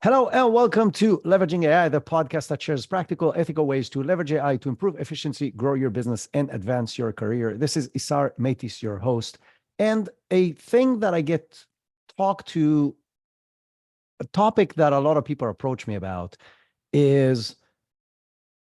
Hello and welcome to Leveraging AI, the podcast that shares practical, ethical ways to leverage AI to improve efficiency, grow your business, and advance your career. This is Isar Meitis, your host. And a thing that I get talked to, a topic that a lot of people approach me about is,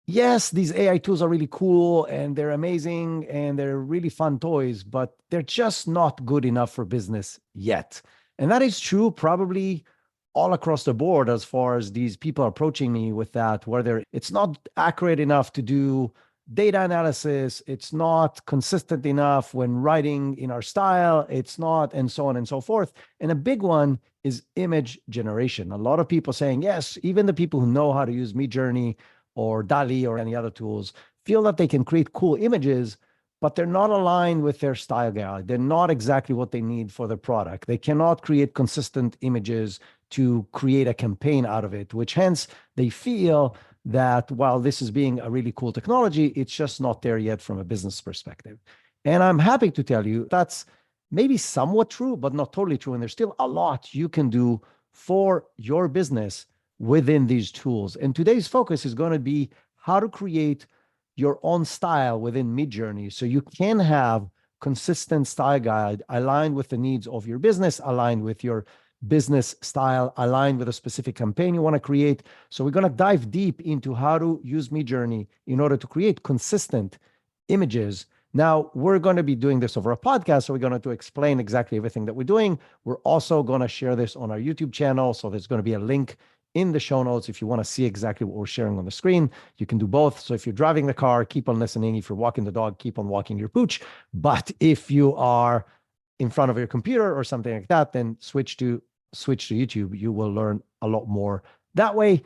yes, these AI tools are really cool and they're amazing and they're really fun toys, but they're just not good enough for business yet. And that is true probably all across the board as far as these people approaching me with that, whether it's not accurate enough to do data analysis, it's not consistent enough when writing in our style, it's not, and so on and so forth. And a big one is image generation. A lot of people saying, yes, even the people who know how to use MidJourney or DALI or any other tools feel that they can create cool images, but they're not aligned with their style guide. They're not exactly what they need for the product. They cannot create consistent images to create a campaign out of it, which hence they feel that while this is being a really cool technology, it's just not there yet from a business perspective. And I'm happy to tell you that's maybe somewhat true, but not totally true. And there's still a lot you can do for your business within these tools. And today's focus is going to be how to create your own style within MidJourney so you can have consistent style guide aligned with the needs of your business, aligned with your business style, aligned with a specific campaign you want to create. So we're going to dive deep into how to use MidJourney in order to create consistent images. Now, we're going to be doing this over a podcast, so we're going to explain exactly everything that we're doing. We're also going to share this on our YouTube channel, so there's going to be a link in the show notes if you want to see exactly what we're sharing on the screen. You can do both. So if you're driving the car, keep on listening. If you're walking the dog, keep on walking your pooch. But if you are in front of your computer or something like that, then switch to YouTube. You will learn a lot more that way.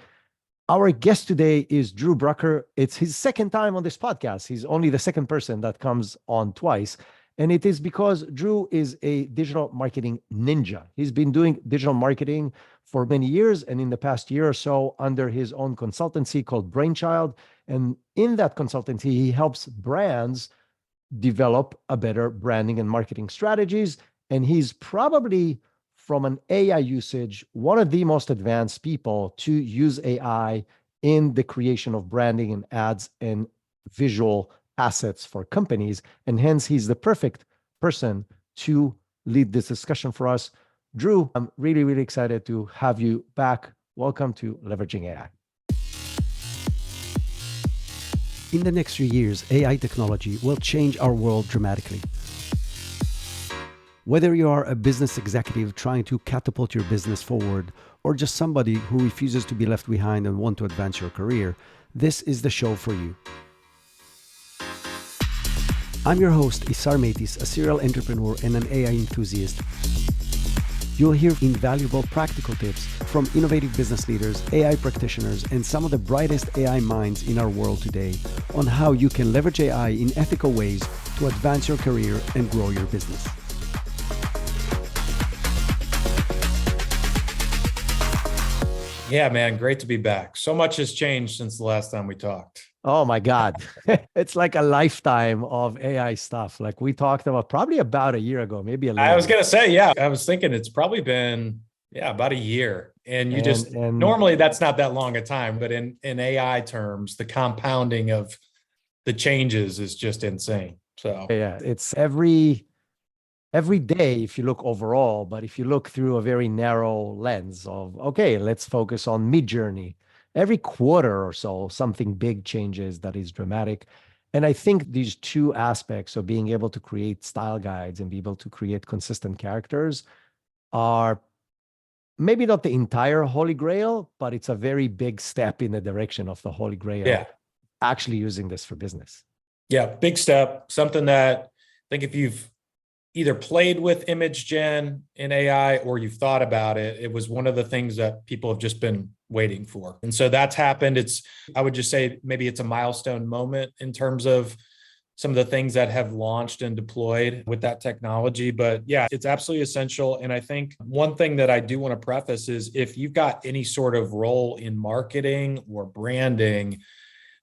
Our guest today is Drew Brucker. It's his second time on this podcast. He's only the second person that comes on twice. And it is because Drew is a digital marketing ninja. He's been doing digital marketing for many years, and in the past year or so under his own consultancy called Brainchild. And in that consultancy, he helps brands develop a better branding and marketing strategies. And he's probably, from an AI usage, one of the most advanced people to use AI in the creation of branding and ads and visual assets for companies. And hence, he's the perfect person to lead this discussion for us. Drew, I'm really, really excited to have you back. Welcome to Leveraging AI. In the next few years, AI technology will change our world dramatically. Whether you are a business executive trying to catapult your business forward, or just somebody who refuses to be left behind and want to advance your career, this is the show for you. I'm your host, Isar Meitis, a serial entrepreneur and an AI enthusiast. You'll hear invaluable practical tips from innovative business leaders, AI practitioners, and some of the brightest AI minds in our world today on how you can leverage AI in ethical ways to advance your career and grow your business. Yeah, man, great to be back. So much has changed since the last time we talked. Oh my God. It's like a lifetime of AI stuff. Like we talked about probably about a year ago, maybe a little. I was going to say, yeah, I was thinking it's probably been, about a year. And normally that's not that long a time, but in AI terms, the compounding of the changes is just insane. So yeah, it's every day if you look overall, but if you look through a very narrow lens of, okay, let's focus on MidJourney. Every quarter or so, something big changes that is dramatic. And I think these two aspects of being able to create style guides and be able to create consistent characters are maybe not the entire Holy Grail, but it's a very big step in the direction of the Holy Grail. Yeah. Actually using this for business. Yeah, big step. Something that I think if you've either played with image gen in AI or you've thought about it, it was one of the things that people have just been waiting for. And so that's happened. I would just say maybe it's a milestone moment in terms of some of the things that have launched and deployed with that technology. But yeah, it's absolutely essential. And I think one thing that I do want to preface is if you've got any sort of role in marketing or branding,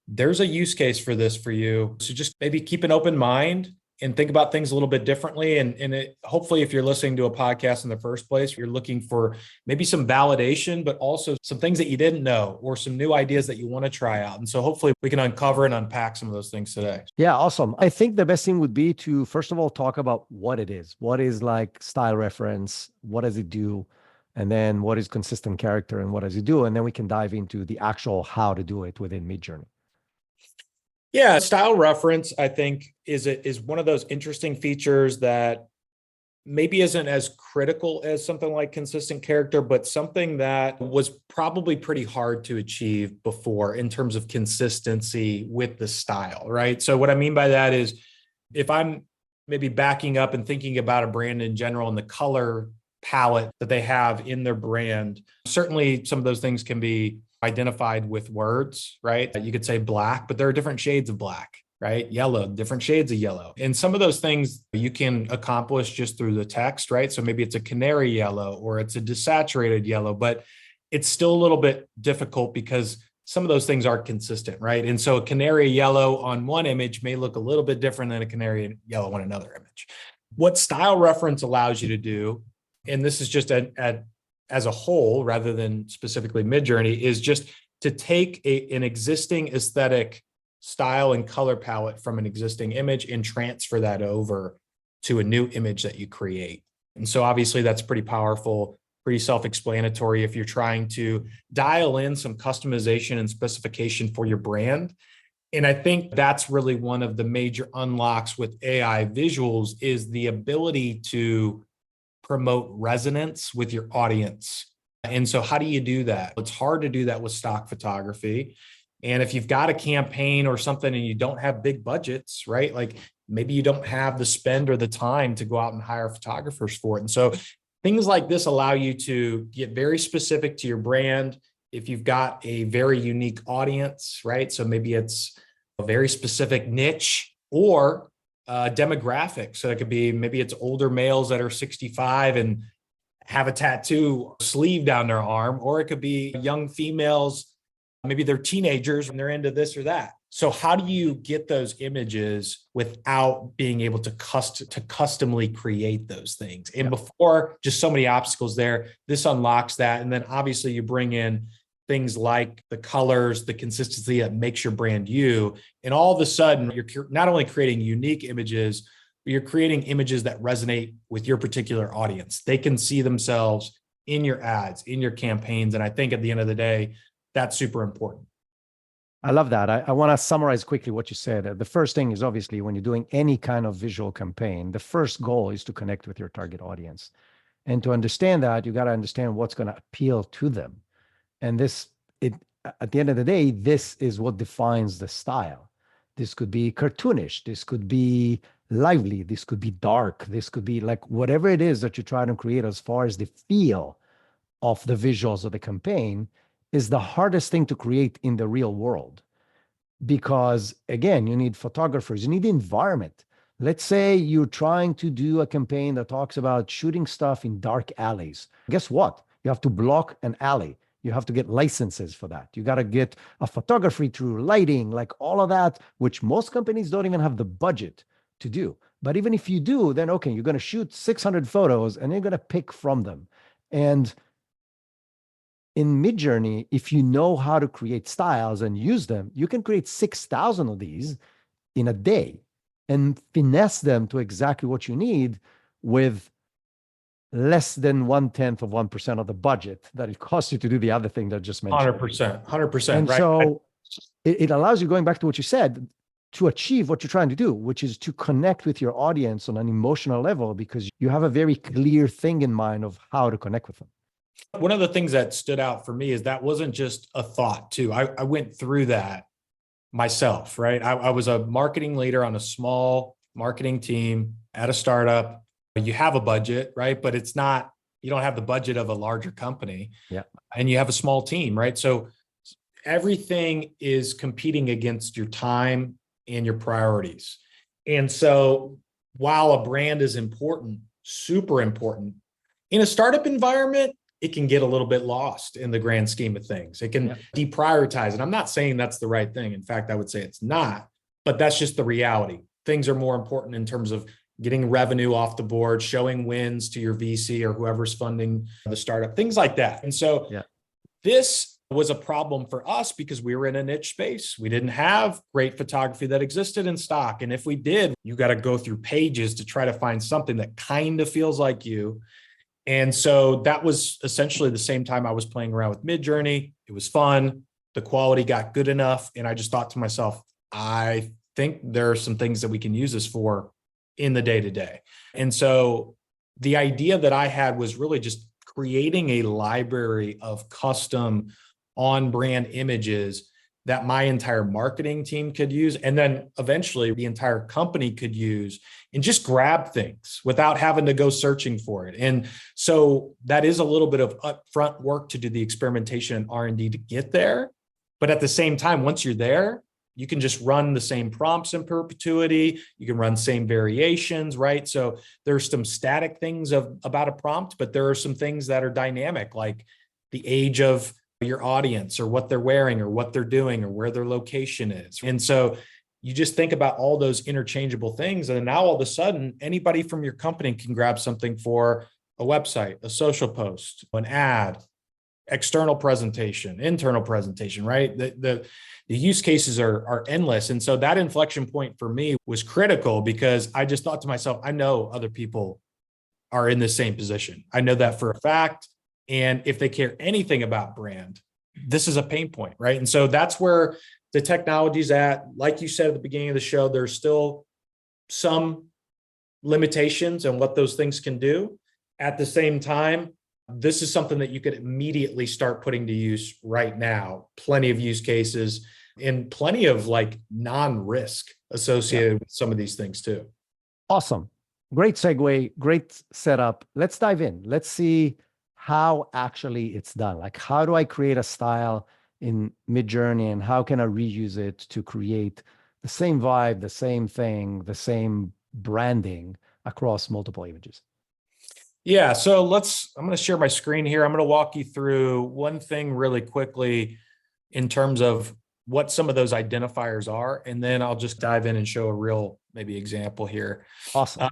there's a use case for this for you. So just maybe keep an open mind and think about things a little bit differently. And hopefully, if you're listening to a podcast in the first place, you're looking for maybe some validation, but also some things that you didn't know or some new ideas that you want to try out. And so hopefully we can uncover and unpack some of those things today. Yeah, awesome. I think the best thing would be to, first of all, talk about what it is. What is like style reference? What does it do? And then what is consistent character and what does it do? And then we can dive into the actual how to do it within MidJourney. Yeah, style reference, I think, is one of those interesting features that maybe isn't as critical as something like consistent character, but something that was probably pretty hard to achieve before in terms of consistency with the style, right? So what I mean by that is if I'm maybe backing up and thinking about a brand in general and the color palette that they have in their brand, certainly some of those things can be identified with words, right? You could say black, but there are different shades of black, right? Yellow, different shades of yellow. And some of those things you can accomplish just through the text, right? So maybe it's a canary yellow or it's a desaturated yellow, but it's still a little bit difficult because some of those things aren't consistent, right? And so a canary yellow on one image may look a little bit different than a canary yellow on another image. What style reference allows you to do, and this is just as a whole, rather than specifically MidJourney, is just to take an existing aesthetic style and color palette from an existing image and transfer that over to a new image that you create. And so obviously that's pretty powerful, pretty self-explanatory if you're trying to dial in some customization and specification for your brand. And I think that's really one of the major unlocks with AI visuals is the ability to promote resonance with your audience. And so how do you do that? It's hard to do that with stock photography. And if you've got a campaign or something and you don't have big budgets, right? Like maybe you don't have the spend or the time to go out and hire photographers for it. And so things like this allow you to get very specific to your brand. If you've got a very unique audience, right? So maybe it's a very specific niche or demographic. So it could be, maybe it's older males that are 65 and have a tattoo sleeve down their arm, or it could be young females, maybe they're teenagers and they're into this or that. So how do you get those images without being able to customly create those things? And before, just so many obstacles there, this unlocks that. And then obviously you bring in things like the colors, the consistency that makes your brand you. And all of a sudden, you're not only creating unique images, but you're creating images that resonate with your particular audience. They can see themselves in your ads, in your campaigns. And I think at the end of the day, that's super important. I love that. I want to summarize quickly what you said. The first thing is obviously when you're doing any kind of visual campaign, the first goal is to connect with your target audience. And to understand that, you got to understand what's going to appeal to them. And at the end of the day, this is what defines the style. This could be cartoonish. This could be lively. This could be dark. This could be like whatever it is that you try to create as far as the feel of the visuals of the campaign is the hardest thing to create in the real world. Because again, you need photographers, you need the environment. Let's say you're trying to do a campaign that talks about shooting stuff in dark alleys. Guess what? You have to block an alley. You have to get licenses for that. You got to get a photography through lighting, like all of that, which most companies don't even have the budget to do. But even if you do, then okay, you're going to shoot 600 photos and you're going to pick from them. And in MidJourney, if you know how to create styles and use them, you can create 6,000 of these in a day and finesse them to exactly what you need with less than 1/10 of 1% of the budget that it costs you to do the other thing that I just mentioned. 100%, And right? so it allows you, going back to what you said, to achieve what you're trying to do, which is to connect with your audience on an emotional level because you have a very clear thing in mind of how to connect with them. One of the things that stood out for me is that wasn't just a thought too. I went through that myself, right? I was a marketing leader on a small marketing team at a startup. You have a budget, right? But it's not, you don't have the budget of a larger company. Yeah. And you have a small team, right? So everything is competing against your time and your priorities. And so while a brand is important, super important, in a startup environment, it can get a little bit lost in the grand scheme of things. It can deprioritize. And I'm not saying that's the right thing. In fact, I would say it's not, but that's just the reality. things are more important in terms of getting revenue off the board, showing wins to your VC or whoever's funding the startup, things like that. And so this was a problem for us because we were in a niche space. We didn't have great photography that existed in stock. And if we did, you got to go through pages to try to find something that kind of feels like you. And so that was essentially the same time I was playing around with MidJourney. It was fun. The quality got good enough. And I just thought to myself, I think there are some things that we can use this for in the day-to-day. And so the idea that I had was really just creating a library of custom on-brand images that my entire marketing team could use. And then eventually the entire company could use and just grab things without having to go searching for it. And so that is a little bit of upfront work to do the experimentation and R&D to get there. But at the same time, once you're there, you can just run the same prompts in perpetuity. You can run same variations, right? So there's some static things about a prompt, but there are some things that are dynamic, like the age of your audience or what they're wearing or what they're doing or where their location is. And so you just think about all those interchangeable things. And now all of a sudden, anybody from your company can grab something for a website, a social post, an ad, external presentation, internal presentation, right? The use cases are endless. And so that inflection point for me was critical because I just thought to myself, I know other people are in the same position. I know that for a fact. And if they care anything about brand, this is a pain point, right? And so that's where the technology's at. Like you said at the beginning of the show, there's still some limitations on what those things can do. At the same time, this is something that you could immediately start putting to use right now. Plenty of use cases and plenty of like non-risk associated with some of these things too. Awesome. Great segue, great setup. Let's dive in. Let's see how actually it's done. Like, how do I create a style in MidJourney and how can I reuse it to create the same vibe, the same thing, the same branding across multiple images? Yeah, so I'm going to share my screen here. I'm going to walk you through one thing really quickly in terms of what some of those identifiers are, and then I'll just dive in and show a real maybe example here. Awesome.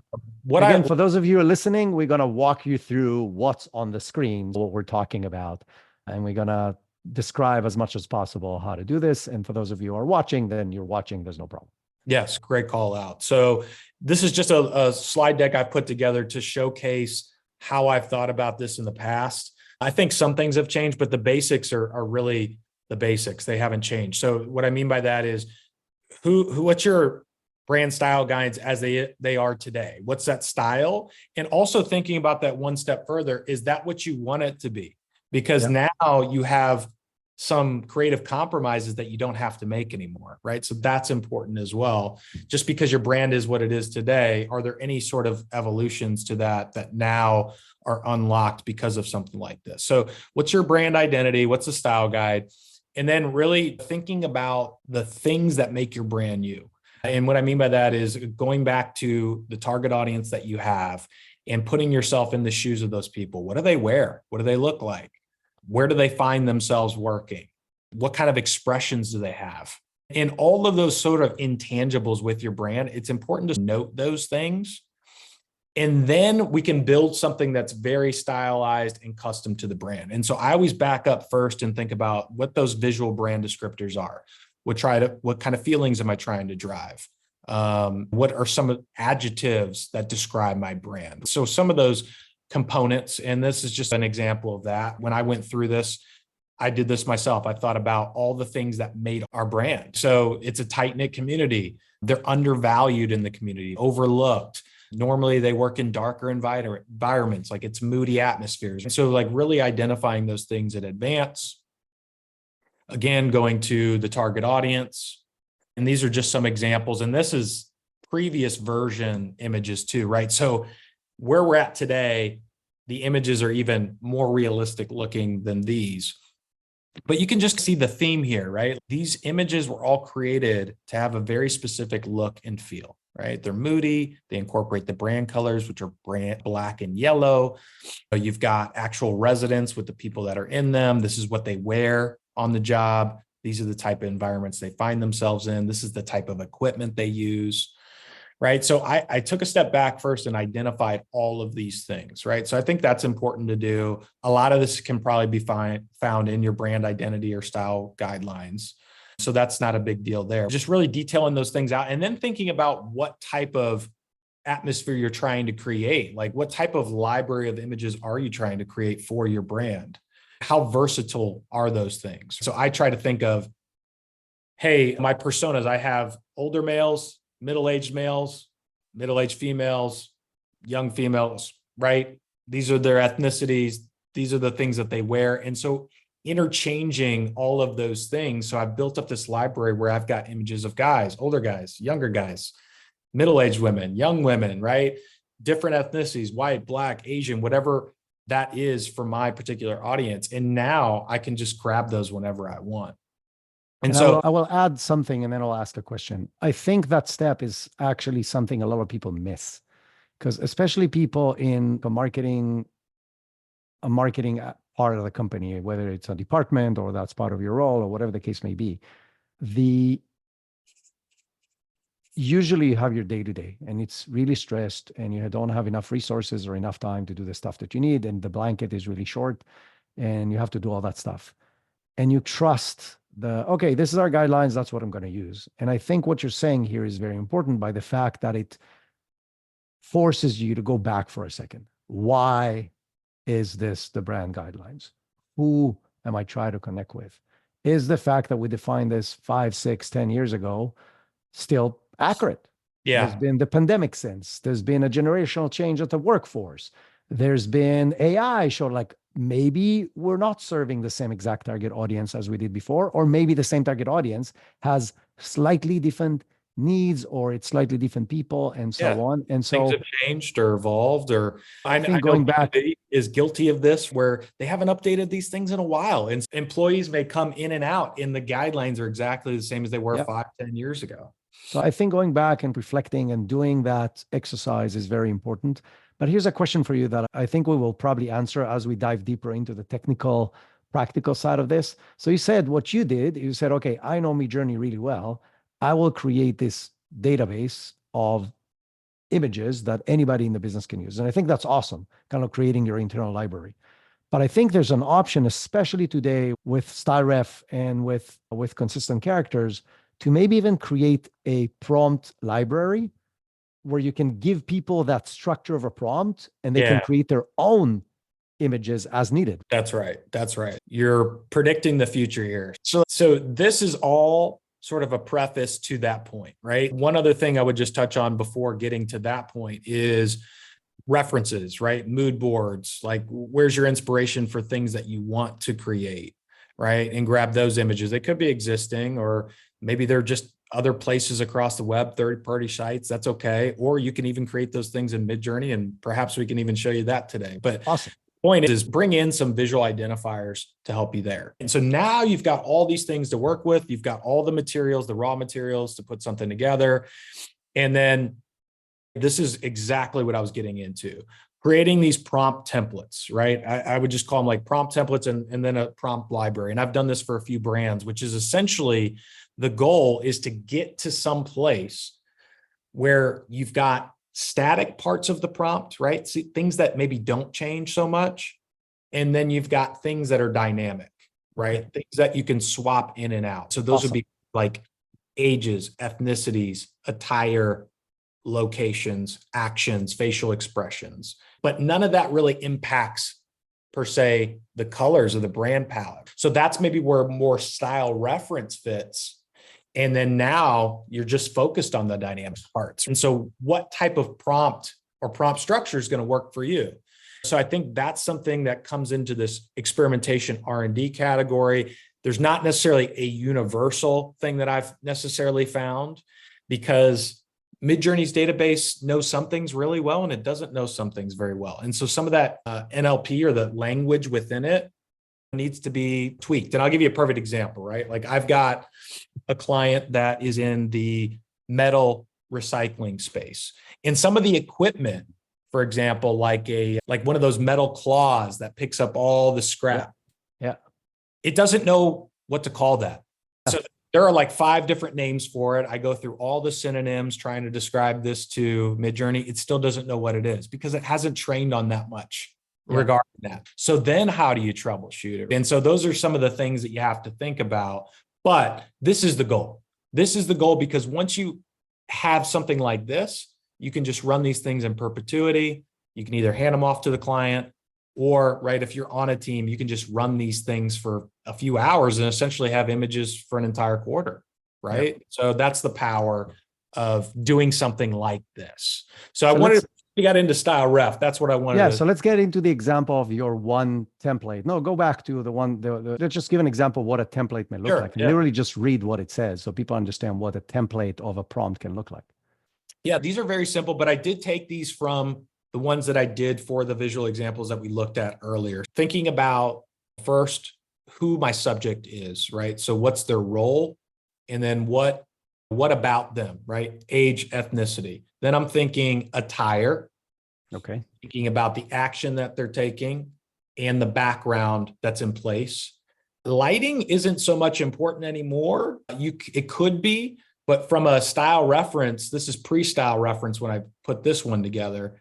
For those of you who are listening, we're going to walk you through what's on the screen, what we're talking about, and we're going to describe as much as possible how to do this. And for those of you who are watching, then you're watching, there's no problem. Yes, great call out. So this is just a slide deck I've put together to showcase how I've thought about this in the past. I think some things have changed, but the basics are really the basics. They haven't changed. So what I mean by that is what's your brand style guides as they are today? What's that style? And also thinking about that one step further, is that what you want it to be? Because now you have some creative compromises that you don't have to make anymore, right? So that's important as well. Just because your brand is what it is today, are there any sort of evolutions to that now are unlocked because of something like this? So what's your brand identity? What's the style guide? And then really thinking about the things that make your brand you. And what I mean by that is going back to the target audience that you have and putting yourself in the shoes of those people. What do they wear? What do they look like? Where do they find themselves working? What kind of expressions do they have? And all of those sort of intangibles with your brand, it's important to note those things. And then we can build something that's very stylized and custom to the brand. And so I always back up first and think about what those visual brand descriptors are. What kind of feelings am I trying to drive? What are some adjectives that describe my brand? So some of those components, and this is just an example of that. When I went through this, I did this myself. I thought about all the things that made our brand. So it's a tight-knit community. They're undervalued in the community, overlooked. Normally they work in darker environments, like it's moody atmospheres. And so like really identifying those things in advance. Again, going to the target audience. And these are just some examples. And this is previous version images too, right? So where we're at today, the images are even more realistic looking than these. But you can just see the theme here, right? These images were all created to have a very specific look and feel, right? They're moody. They incorporate the brand colors, which are black and yellow. You've got actual residents with the people that are in them. This is what they wear on the job. These are the type of environments they find themselves in. This is the type of equipment they use. right? So I took a step back first and identified all of these things, right? So I think that's important to do. A lot of this can probably be found in your brand identity or style guidelines. So that's not a big deal there. Just really detailing those things out and then thinking about what type of atmosphere you're trying to create. Like what type of library of images are you trying to create for your brand? How versatile are those things? So I try to think of, hey, my personas, I have older males, middle-aged males, middle-aged females, young females, right? These are their ethnicities. These are the things that they wear. And so interchanging all of those things. So I've built up this library where I've got images of guys, older guys, younger guys, middle-aged women, young women, right? Different ethnicities, white, black, Asian, whatever that is for my particular audience. And now I can just grab those whenever I want. And so I will add something and then I'll ask a question. I think that step is actually something a lot of people miss, because especially people in a marketing part of the company, whether it's a department or that's part of your role or whatever the case may be, usually you have your day-to-day and it's really stressed and you don't have enough resources or enough time to do the stuff that you need, and the blanket is really short and you have to do all that stuff. And you trust okay, this is our guidelines, that's what I'm going to use. And I think what you're saying here is very important by the fact that it forces you to go back for a second. Why is this the brand guidelines? Who am I trying to connect with? Is the fact that we defined this 5, 6, 10 years ago still accurate? yeah, There's been the pandemic since. There's been a generational change of the workforce. There's been AI show, like maybe we're not serving the same exact target audience as we did before, or maybe the same target audience has slightly different needs or it's slightly different people and so on. And things so have changed or evolved, or I I think know going back, B2B is guilty of this where they haven't updated these things in a while. And employees may come in and out and the guidelines are exactly the same as they were 5, 10 years ago. So I think going back and reflecting and doing that exercise is very important. But here's a question for you that I think we will probably answer as we dive deeper into the technical, practical side of this. So you said what you did, you said, okay, I know MidJourney really well. I will create this database of images that anybody in the business can use. And I think that's awesome, kind of creating your internal library. But I think there's an option, especially today with StyleRef and with consistent characters, to maybe even create a prompt library where you can give people that structure of a prompt and they can create their own images as needed. That's right. That's right. You're predicting the future here. So this is all sort of a preface to that point, right? One other thing I would just touch on before getting to that point is references, right? Mood boards, like where's your inspiration for things that you want to create, right? And grab those images. They could be existing, or maybe they're just other places across the web, third-party sites. That's okay. Or you can even create those things in MidJourney, and perhaps we can even show you that today. But awesome. Point is bring in some visual identifiers to help you there. And so now you've got all these things to work with. You've got all the materials, the raw materials to put something together. And then this is exactly what I was getting into. Creating these prompt templates, right? I would just call them like prompt templates and then a prompt library. And I've done this for a few brands, which is essentially the goal is to get to some place where you've got static parts of the prompt, right? See, things that maybe don't change so much. And then you've got things that are dynamic, right? Things that you can swap in and out. So those would be like ages, ethnicities, attire, locations, actions, facial expressions. But none of that really impacts per se the colors of the brand palette. So that's maybe where more style reference fits. And then now you're just focused on the dynamic parts. And so what type of prompt or prompt structure is going to work for you? So I think that's something that comes into this experimentation R&D category. There's not necessarily a universal thing that I've necessarily found, because MidJourney's database knows some things really well and it doesn't know some things very well. And so some of that NLP or the language within it needs to be tweaked. And I'll give you a perfect example, right? Like I've got a client that is in the metal recycling space, and some of the equipment, for example, like one of those metal claws that picks up all the scrap. Yeah. It doesn't know what to call that. So there are like 5 different names for it. I go through all the synonyms trying to describe this to MidJourney. It still doesn't know what it is because it hasn't trained on that much regarding that. So then how do you troubleshoot it? And so those are some of the things that you have to think about. But this is the goal. This is the goal because once you have something like this, you can just run these things in perpetuity. You can either hand them off to the client or, right, if you're on a team, you can just run these things for a few hours and essentially have images for an entire quarter, right? Yep. So that's the power of doing something like this. So I wanted to get into style ref. That's what I wanted. Yeah. So let's get into the example of your one template. No, go back to the one. Let's just give an example of what a template may look like. And literally just read what it says so people understand what a template of a prompt can look like. Yeah, these are very simple, but I did take these from the ones that I did for the visual examples that we looked at earlier. Thinking about first who my subject is, right? So what's their role? And then what about them, right? Age, ethnicity. Then I'm thinking attire. Okay. Thinking about the action that they're taking and the background that's in place. Lighting isn't so much important anymore. It could be, but from a style reference, this is pre-style reference when I put this one together.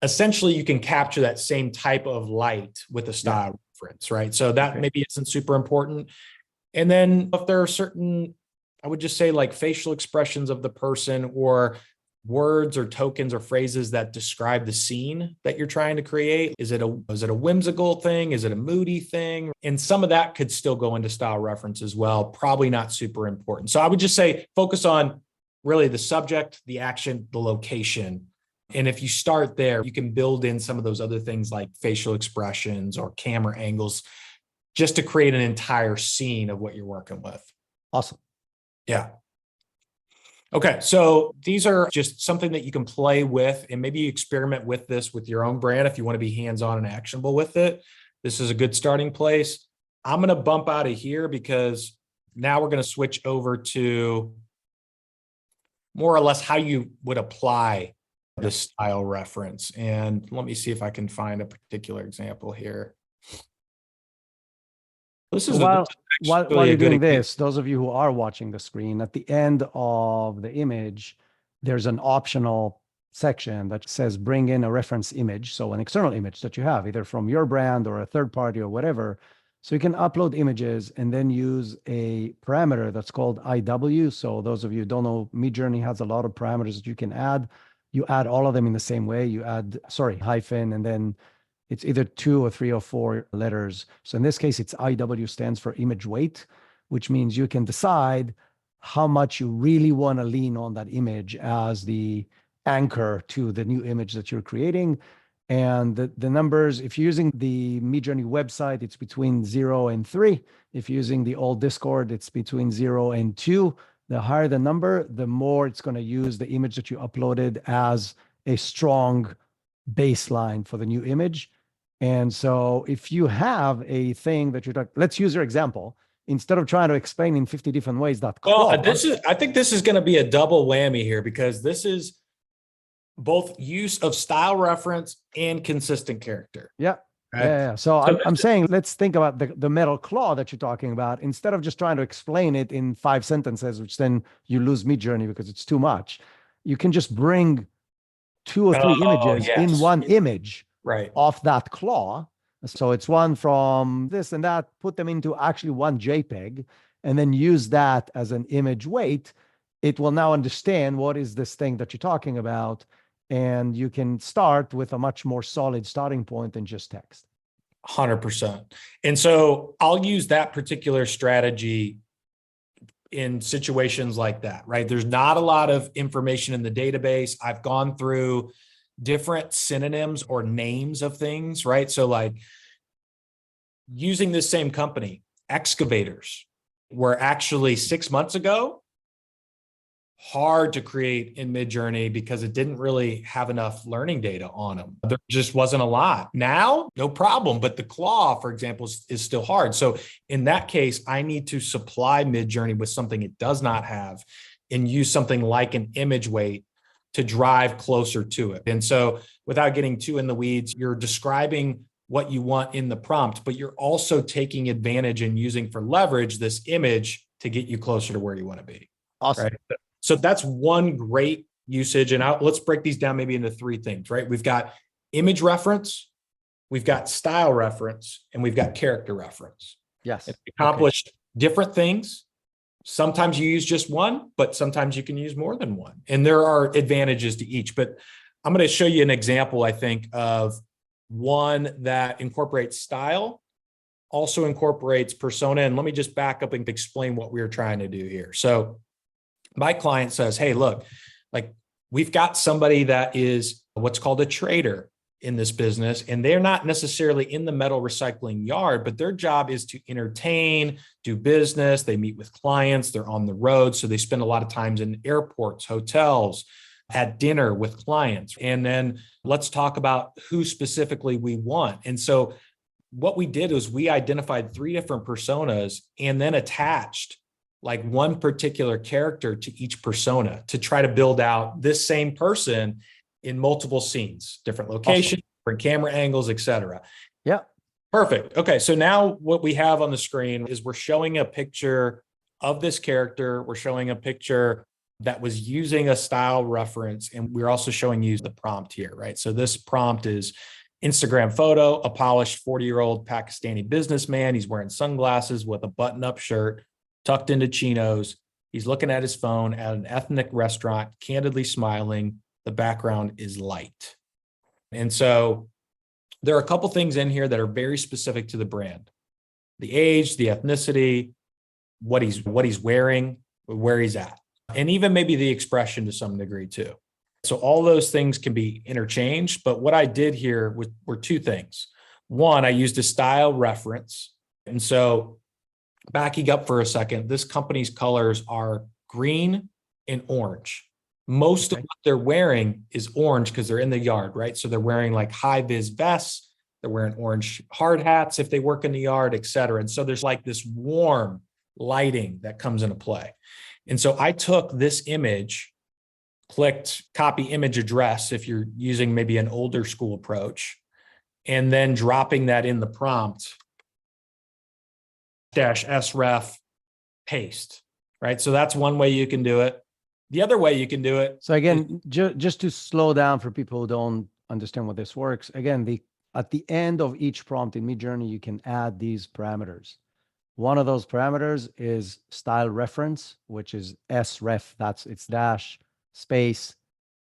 Essentially, you can capture that same type of light with a style reference, right? So that maybe isn't super important. And then if there are certain, I would just say like facial expressions of the person or words or tokens or phrases that describe the scene that you're trying to create. Is it a whimsical thing? Is it a moody thing? And some of that could still go into style reference as well. Probably not super important. So I would just say focus on really the subject, the action, the location. And if you start there, you can build in some of those other things like facial expressions or camera angles just to create an entire scene of what you're working with. Awesome. Yeah. Okay, so these are just something that you can play with and maybe experiment with this with your own brand if you want to be hands-on and actionable with it. This is a good starting place. I'm going to bump out of here because now we're going to switch over to more or less how you would apply the style reference. And let me see if I can find a particular example here. This is while you're doing this, those of you who are watching the screen, at the end of the image, there's an optional section that says bring in a reference image. So an external image that you have either from your brand or a third party or whatever. So you can upload images and then use a parameter that's called IW. So those of you who don't know, MidJourney has a lot of parameters that you can add. You add all of them in the same way. You add, hyphen, and then it's either 2 or 3 or 4 letters. So in this case, it's IW stands for image weight, which means you can decide how much you really want to lean on that image as the anchor to the new image that you're creating. And the numbers, if you're using the MidJourney website, it's between 0 and 3. If you're using the old Discord, it's between 0 and 2. The higher the number, the more it's going to use the image that you uploaded as a strong baseline for the new image. And so if you have a thing that you're talking, let's use your example. Instead of trying to explain in 50 different ways that I think this is going to be a double whammy here because this is both use of style reference and consistent character. Yeah. Right? Yeah. So I'm saying, let's think about the metal claw that you're talking about. Instead of just trying to explain it in 5 sentences, which then you lose MidJourney because it's too much. You can just bring 2 or 3 images in one image off that claw. So it's one from this and that, put them into actually one JPEG, and then use that as an image weight. It will now understand what is this thing that you're talking about. And you can start with a much more solid starting point than just text. 100%. And so I'll use that particular strategy in situations like that, right? There's not a lot of information in the database. I've gone through different synonyms or names of things, right? So like using this same company, excavators were actually 6 months ago hard to create in MidJourney because it didn't really have enough learning data on them. There just wasn't a lot. Now, no problem. But the claw, for example, is still hard. So in that case, I need to supply MidJourney with something it does not have and use something like an image weight to drive closer to it. And so without getting too in the weeds, you're describing what you want in the prompt, but you're also taking advantage and using for leverage this image to get you closer to where you want to be. Awesome. Right. So that's one great usage. And let's break these down maybe into three things, right? We've got image reference, we've got style reference, and we've got character reference. Yes. It's accomplished different things. Sometimes you use just one, but sometimes you can use more than one. And there are advantages to each. But I'm going to show you an example, I think, of one that incorporates style, also incorporates persona. And let me just back up and explain what we're trying to do here. So my client says, hey, look, like we've got somebody that is what's called a trader in this business, and they're not necessarily in the metal recycling yard, but their job is to entertain, do business. They meet with clients, they're on the road. So they spend a lot of times in airports, hotels, at dinner with clients. And then let's talk about who specifically we want. And so what we did was we identified 3 different personas and then attached like one particular character to each persona to try to build out this same person in multiple scenes, different locations, different camera angles, et cetera. Yeah. Perfect. Okay. So now what we have on the screen is we're showing a picture of this character. We're showing a picture that was using a style reference. And we're also showing you the prompt here, right? So this prompt is Instagram photo, a polished 40-year-old Pakistani businessman. He's wearing sunglasses with a button-up shirt, tucked into chinos. He's looking at his phone at an ethnic restaurant, candidly smiling. The background is light. And so there are a couple things in here that are very specific to the brand. The age, the ethnicity, what he's wearing, where he's at, and even maybe the expression to some degree too. So all those things can be interchanged, but what I did here were 2 things. One, I used a style reference. And so backing up for a second, this company's colors are green and orange. Most of what they're wearing is orange because they're in the yard, right? So they're wearing like high vis vests, they're wearing orange hard hats if they work in the yard, et cetera. And so there's like this warm lighting that comes into play. And so I took this image, clicked copy image address if you're using maybe an older school approach, and then dropping that in the prompt, -sref paste, right? So that's one way you can do it. The other way you can do it. So again, just to slow down for people who don't understand what this works, again, at the end of each prompt in MidJourney, you can add these parameters. One of those parameters is style reference, which is sref. It's dash space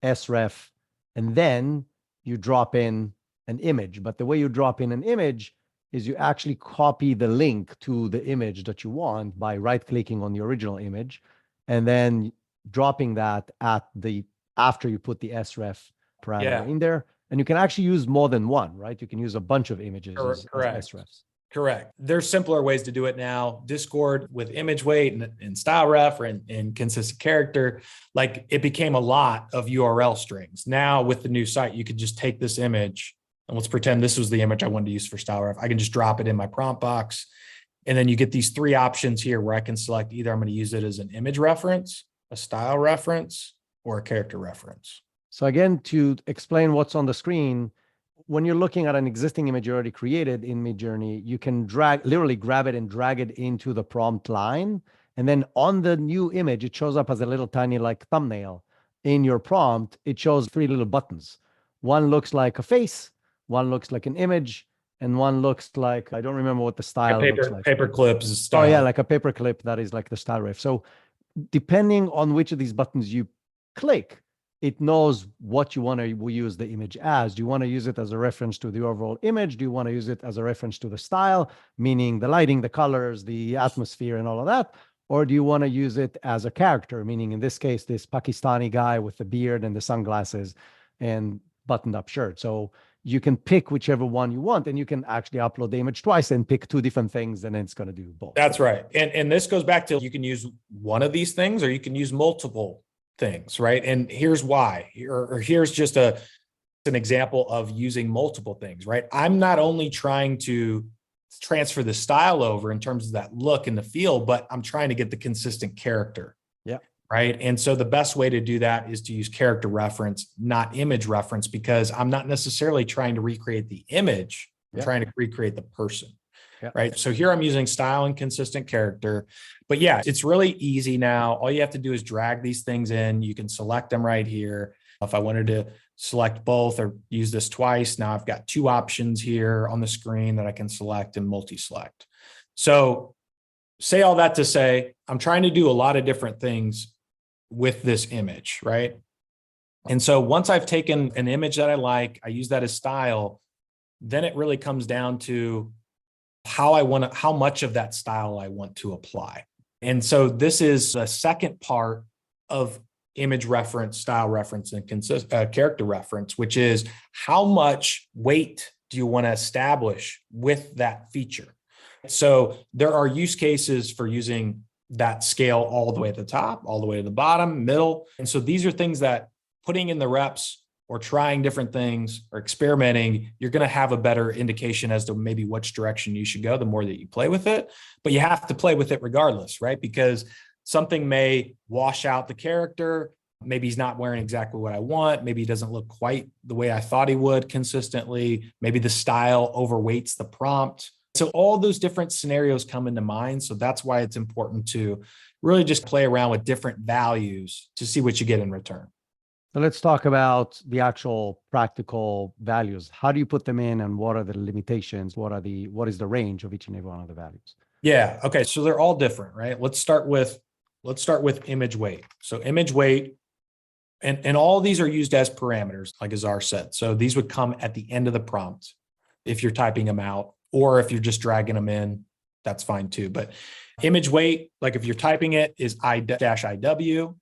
sref, and then you drop in an image. But the way you drop in an image is you actually copy the link to the image that you want by right-clicking on the original image, and then dropping that after you put the sref parameter in there. And you can actually use more than one, right? You can use a bunch of images as srefs. Correct. There's simpler ways to do it now. Discord with image weight and style ref and consistent character, like it became a lot of URL strings. Now with the new site, you could just take this image and let's pretend this was the image I wanted to use for style ref. I can just drop it in my prompt box. And then you get these 3 options here where I can select either I'm going to use it as an image reference, a style reference, or a character reference. So again, to explain what's on the screen, when you're looking at an existing image you already created in MidJourney, you can literally grab it and drag it into the prompt line. And then on the new image, it shows up as a little tiny like thumbnail. In your prompt, it shows 3 little buttons. One looks like a face, one looks like an image, and one looks like, I don't remember what the style looks like. Paper clips style. Oh yeah, like a paper clip that is like the style ref. So depending on which of these buttons you click, it knows what you want to use the image as. Do you want to use it as a reference to the overall image? Do you want to use it as a reference to the style, meaning the lighting, the colors, the atmosphere, and all of that? Or do you want to use it as a character, meaning in this case, this Pakistani guy with the beard and the sunglasses and buttoned up shirt? So you can pick whichever one you want, and you can actually upload the image twice and pick 2 different things, and then it's going to do both. That's right. And this goes back to, you can use one of these things or you can use multiple things, right? And here's why, or here's just an example of using multiple things, right? I'm not only trying to transfer the style over in terms of that look and the feel, but I'm trying to get the consistent character. Yeah. Right. And so the best way to do that is to use character reference, not image reference, because I'm not necessarily trying to recreate the image. I'm trying to recreate the person. Yeah. right? So here I'm using style and consistent character. But yeah, it's really easy now. All you have to do is drag these things in. You can select them right here. If I wanted to select both or use this twice, now I've got two options here on the screen that I can select and multi-select. So say all that to say, I'm trying to do a lot of different things with this image, right? And so once I've taken an image that I like, I use that as style, then it really comes down to how much of that style I want to apply. And so this is the second part of image reference, style reference, and character reference, which is how much weight do you want to establish with that feature? So there are use cases for using that scale all the way at the top, all the way to the bottom, middle. And so these are things that putting in the reps or trying different things or experimenting, you're going to have a better indication as to maybe which direction you should go the more that you play with it. But you have to play with it regardless, right? Because something may wash out the character. Maybe he's not wearing exactly what I want. Maybe he doesn't look quite the way I thought he would consistently. Maybe the style overweights the prompt. So all those different scenarios come into mind. So that's why it's important to really just play around with different values to see what you get in return. So let's talk about the actual practical values. How do you put them in, and what are the limitations? What is the range of each and every one of the values? Yeah. Okay. So they're all different, right? Let's start with image weight. So image weight, and all these are used as parameters, like Azar said. So these would come at the end of the prompt if you're typing them out, or if you're just dragging them in, that's fine too. But image weight, like if you're typing it, is I-IW.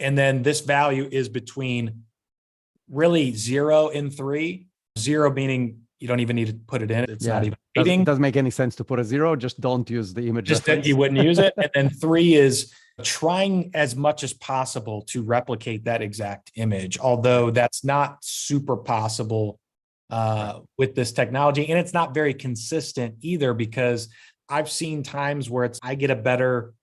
And then this value is between really 0 and 3. 0 meaning you don't even need to put it in. It's not even reading. It doesn't make any sense to put a 0. Just don't use the image. Just that you wouldn't use it. And then 3 is trying as much as possible to replicate that exact image, although that's not super possible with this technology. And it's not very consistent either, because I've seen times where I get a better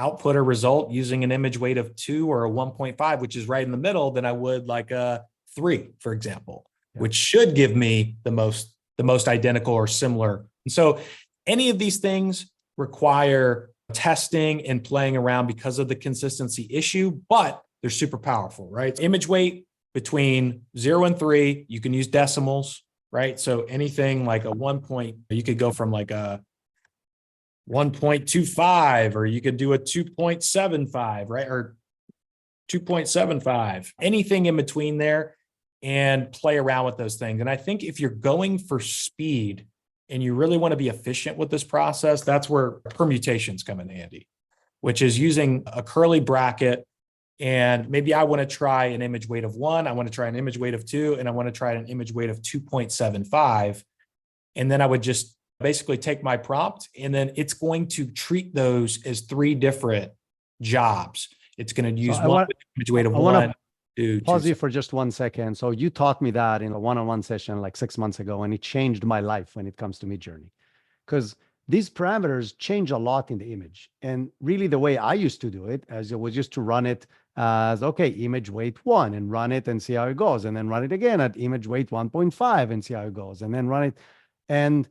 output or result using an image weight of 2 or a 1.5, which is right in the middle, than I would like a 3, for example, which should give me the most identical or similar. And so any of these things require testing and playing around because of the consistency issue, but they're super powerful, right? Image weight between 0 and 3, you can use decimals, right? So anything like a 1 point, you could go from like a 1.25, or you could do a 2.75, right? Or 2.75, anything in between there, and play around with those things. And I think if you're going for speed and you really want to be efficient with this process, that's where permutations come in handy, which is using a curly bracket. And maybe I want to try an image weight of 1, I want to try an image weight of 2, and I want to try an image weight of 2.75. And then I would just basically take my prompt, and then it's going to treat those as 3 different jobs. It's going to use one with image weight of 1. Pause you for just 1 second. So you taught me that in a one-on-one session like 6 months ago, and it changed my life when it comes to MidJourney, because these parameters change a lot in the image. And really the way I used to do it as it was just to run it as, okay, image weight 1, and run it and see how it goes. And then run it again at image weight 1.5 and see how it goes. And then run it. And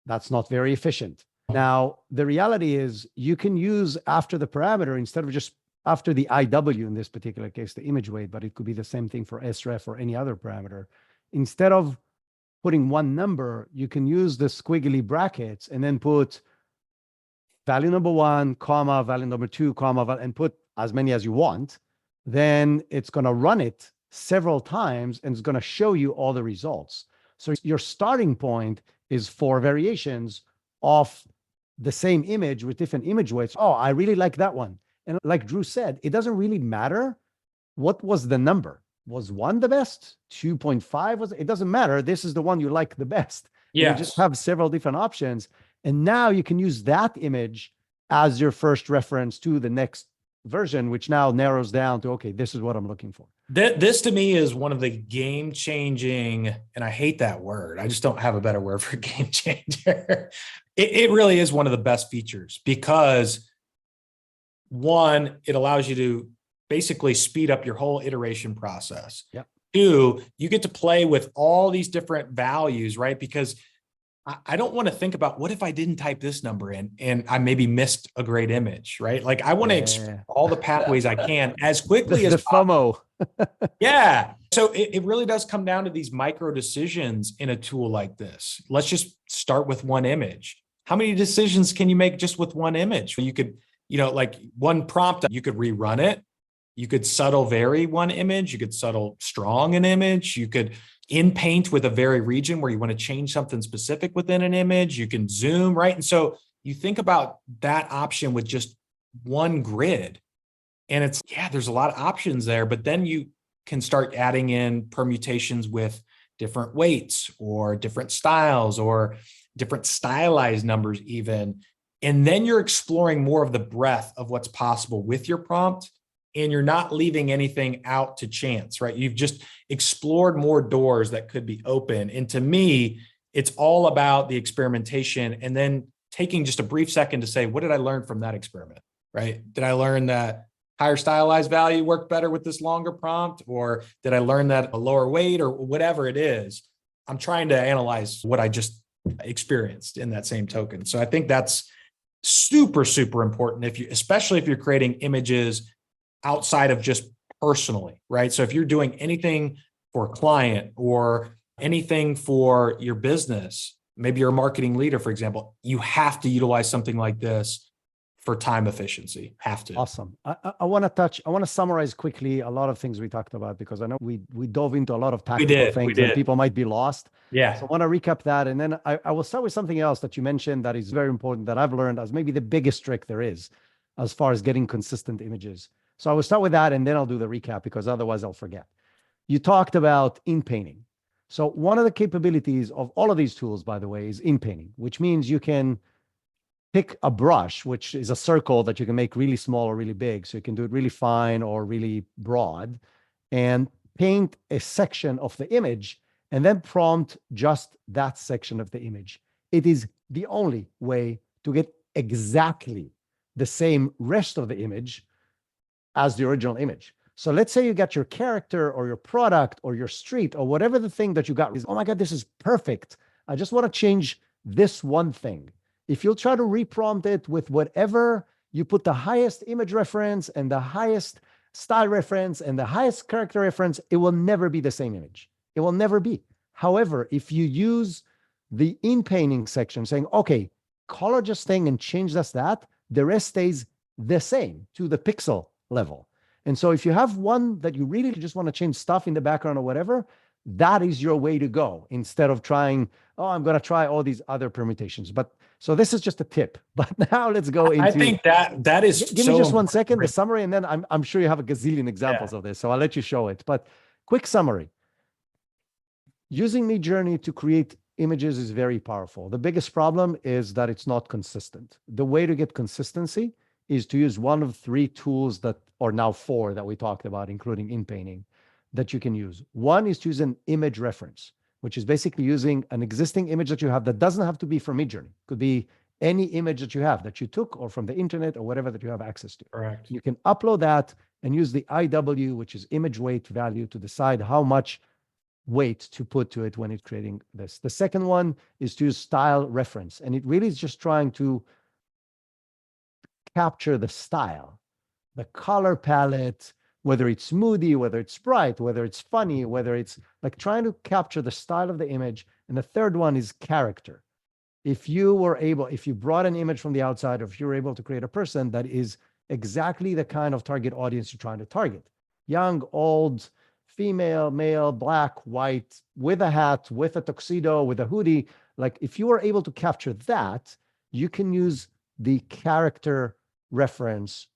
that's not very efficient. Now, the reality is you can use after the parameter, instead of just after the IW in this particular case, the image weight, but it could be the same thing for sref or any other parameter. Instead of putting one number, you can use the squiggly brackets and then put value number 1, comma, value number 2, comma, and put as many as you want. Then it's going to run it several times and it's going to show you all the results. So your starting point is 4 variations of the same image with different image weights. Oh, I really like that one. And like Drew said, it doesn't really matter what was the number. Was 1 the best? 2.5 was? It doesn't matter. This is the one you like the best. Yeah. You just have several different options. And now you can use that image as your first reference to the next version, which now narrows down to, okay, this is what I'm looking for. This to me is one of the game changing, and I hate that word. I just don't have a better word for game changer. It really is one of the best features, because 1, it allows you to basically speed up your whole iteration process. Yep. 2, you get to play with all these different values, right? Because I don't want to think about what if I didn't type this number in and I maybe missed a great image, right? Like I want to explore all the pathways I can as quickly The as possible. FOMO. Yeah. So it really does come down to these micro decisions in a tool like this. Let's just start with one image. How many decisions can you make just with one image? You could, like one prompt, you could rerun it. You could subtle vary one image. You could subtle strong an image. You could in paint with a vary region where you want to change something specific within an image. You can zoom, right? And so you think about that option with just one grid. And there's a lot of options there, but then you can start adding in permutations with different weights or different styles or different stylized numbers even. And then you're exploring more of the breadth of what's possible with your prompt. And you're not leaving anything out to chance, right? You've just explored more doors that could be open. And to me, it's all about the experimentation and then taking just a brief second to say, what did I learn from that experiment, right? Did I learn that higher stylized value worked better with this longer prompt? Or did I learn that a lower weight or whatever it is? I'm trying to analyze what I just experienced in that same token. So I think that's super, super important especially if you're creating images outside of just personally, right? So if you're doing anything for a client or anything for your business, maybe you're a marketing leader, for example, you have to utilize something like this for time efficiency. Have to. Awesome. I want to summarize quickly a lot of things we talked about, because I know we dove into a lot of tactical things and people might be lost. Yeah. So I want to recap that. And then I will start with something else that you mentioned that is very important, that I've learned as maybe the biggest trick there is as far as getting consistent images. So I will start with that and then I'll do the recap, because otherwise I'll forget. You talked about in painting. So one of the capabilities of all of these tools, by the way, is in painting, which means you can pick a brush, which is a circle that you can make really small or really big. So you can do it really fine or really broad, and paint a section of the image and then prompt just that section of the image. It is the only way to get exactly the same rest of the image as the original image. So let's say you got your character or your product or your street or whatever the thing that you got is, oh my God, this is perfect. I just want to change this one thing. If you'll try to reprompt it with whatever, you put the highest image reference and the highest style reference and the highest character reference, it will never be the same image. It will never be. However, if you use the in painting section saying, okay, color just thing and change just that, the rest stays the same to the pixel level. And so if you have one that you really just want to change stuff in the background or whatever, that is your way to go, instead of trying, oh, I'm going to try all these other permutations. But so this is just a tip. But now let's go into, I think that is give me just 1 second, the summary, and then I'm sure you have a gazillion examples of this. So I'll let you show it. But quick summary. Using MidJourney to create images is very powerful. The biggest problem is that it's not consistent. The way to get consistency is to use one of 3 tools that, or now 4 that we talked about, including in painting, that you can use. One is to use an image reference, which is basically using an existing image that you have that doesn't have to be from MidJourney. Could be any image that you have that you took or from the internet or whatever that you have access to. Correct. You can upload that and use the IW, which is image weight value, to decide how much weight to put to it when it's creating this. The second one is to use style reference. And it really is just trying to capture the style, the color palette, whether it's moody, whether it's bright, whether it's funny, whether it's like trying to capture the style of the image. And the third one is character. If you brought an image from the outside, or if you're able to create a person that is exactly the kind of target audience you're trying to target, young, old, female, male, black, white, with a hat, with a tuxedo, with a hoodie, like if you are able to capture that, you can use the character reference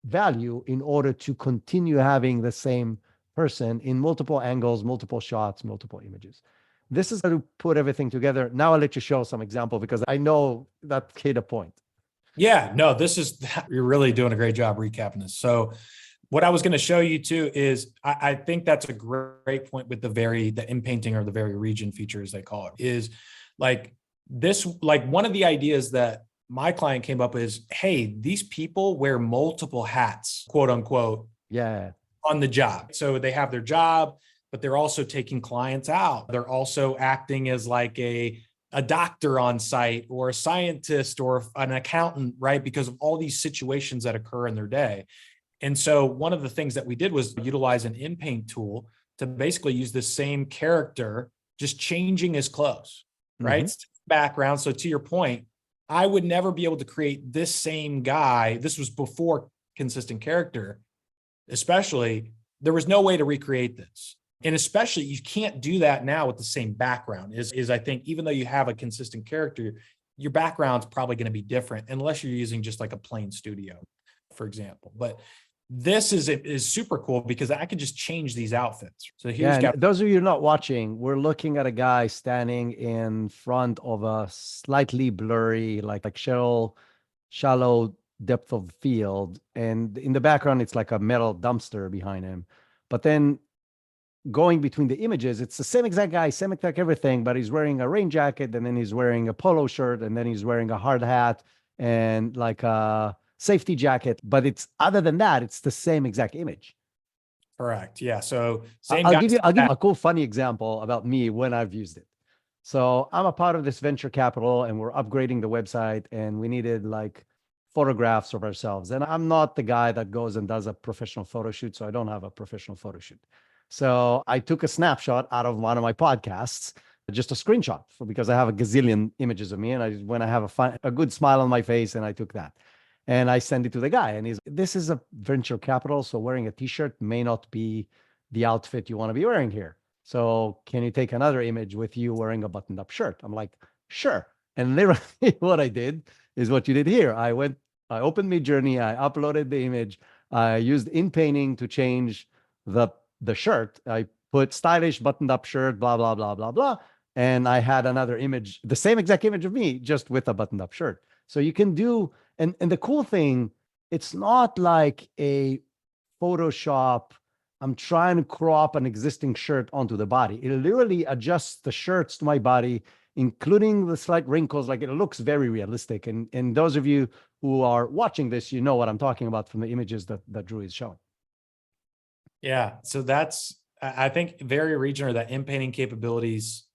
value in order to continue having the same person in multiple angles, multiple shots, multiple images. This is how to put everything together. Now I'll let you show some example, because I know that hit a point. Yeah, no, you're really doing a great job recapping this. So what I was going to show you too is I think that's a great point with the in painting, or the vary region feature, as they call it, is like this, like one of the ideas that my client came up is, hey, these people wear multiple hats, quote unquote, on the job. So they have their job, but they're also taking clients out. They're also acting as like a a doctor on site or a scientist or an accountant, right? Because of all these situations that occur in their day. And so one of the things that we did was utilize an in-paint tool to basically use the same character, just changing his clothes, right? Background. So to your point, I would never be able to create this same guy. This was before consistent character, especially. There was no way to recreate this. And especially you can't do that now with the same background is I think, even though you have a consistent character, your background's probably going to be different unless you're using just like a plain studio, for example. But this is super cool because I can just change these outfits. So here's those of you not watching, we're looking at a guy standing in front of a slightly blurry, like shallow depth of field. And in the background, it's like a metal dumpster behind him. But then going between the images, it's the same exact guy, same exact everything, but he's wearing a rain jacket, and then he's wearing a polo shirt, and then he's wearing a hard hat and like a safety jacket. But it's, other than that, it's the same exact image. Correct. Yeah. So same. I'll give you a cool, funny example about me when I've used it. So I'm a part of this venture capital, and we're upgrading the website, and we needed like photographs of ourselves. And I'm not the guy that goes and does a professional photo shoot, so I don't have a professional photo shoot. So I took a snapshot out of one of my podcasts, just a screenshot, because I have a gazillion images of me. And when I have a good smile on my face, and I took that and I sent it to the guy, and this is a venture capital. So wearing a t-shirt may not be the outfit you want to be wearing here. So can you take another image with you wearing a buttoned up shirt? I'm like, sure. And literally what I did is what you did here. I opened MidJourney, I uploaded the image, I used in-painting to change the shirt. I put stylish buttoned up shirt, blah, blah, blah, blah, blah. And I had another image, the same exact image of me, just with a buttoned up shirt. So you can do, and the cool thing, it's not like a Photoshop, I'm trying to crop an existing shirt onto the body. It literally adjusts the shirts to my body, including the slight wrinkles. Like, it looks very realistic. And those of you who are watching this, you know what I'm talking about from the images that Drew is showing. Yeah. So that's, I think, very region, or that in-painting capabilities,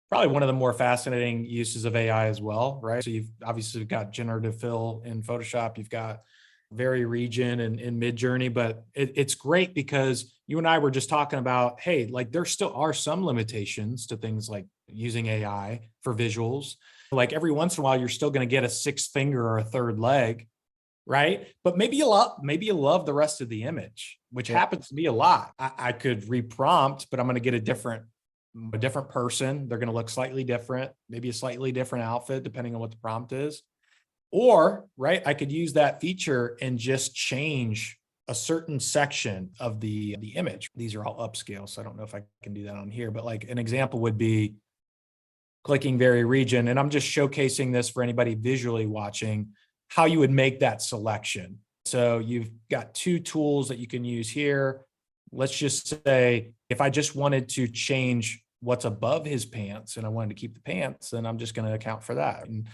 probably one of the more fascinating uses of AI as well, right? So you've obviously got generative fill in Photoshop, you've got very region and in MidJourney, but it's great because you and I were just talking about, hey, like there still are some limitations to things like using AI for visuals. Like every once in a while, you're still going to get a sixth finger or a third leg, right? But maybe you love the rest of the image, which happens to me a lot. I could reprompt, but I'm going to get a different person. They're going to look slightly different, maybe a slightly different outfit, depending on what the prompt is. Or, right, I could use that feature and just change a certain section of the image. These are all upscale, so I don't know if I can do that on here, but like an example would be clicking vary region. And I'm just showcasing this for anybody visually watching, how you would make that selection. So you've got two tools that you can use here. Let's just say if I just wanted to change what's above his pants and I wanted to keep the pants, then I'm just going to account for that. And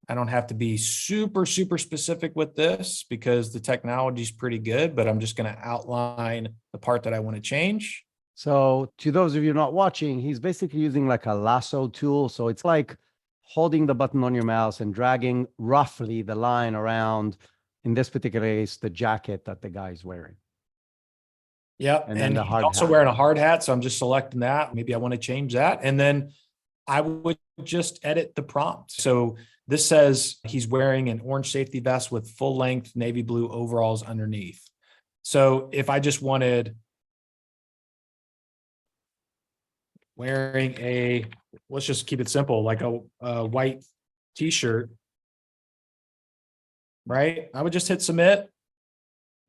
I don't have to be super, super specific with this because the technology is pretty good, but I'm just going to outline the part that I want to change. So to those of you not watching, he's basically using like a lasso tool. So it's like holding the button on your mouse and dragging roughly the line around, in this particular case, the jacket that the guy's wearing. Yep. And he's also wearing a hard hat. So I'm just selecting that. Maybe I want to change that. And then I would just edit the prompt. So this says he's wearing an orange safety vest with full length navy blue overalls underneath. So if I just wanted wearing let's just keep it simple, like a white t-shirt, right? I would just hit submit,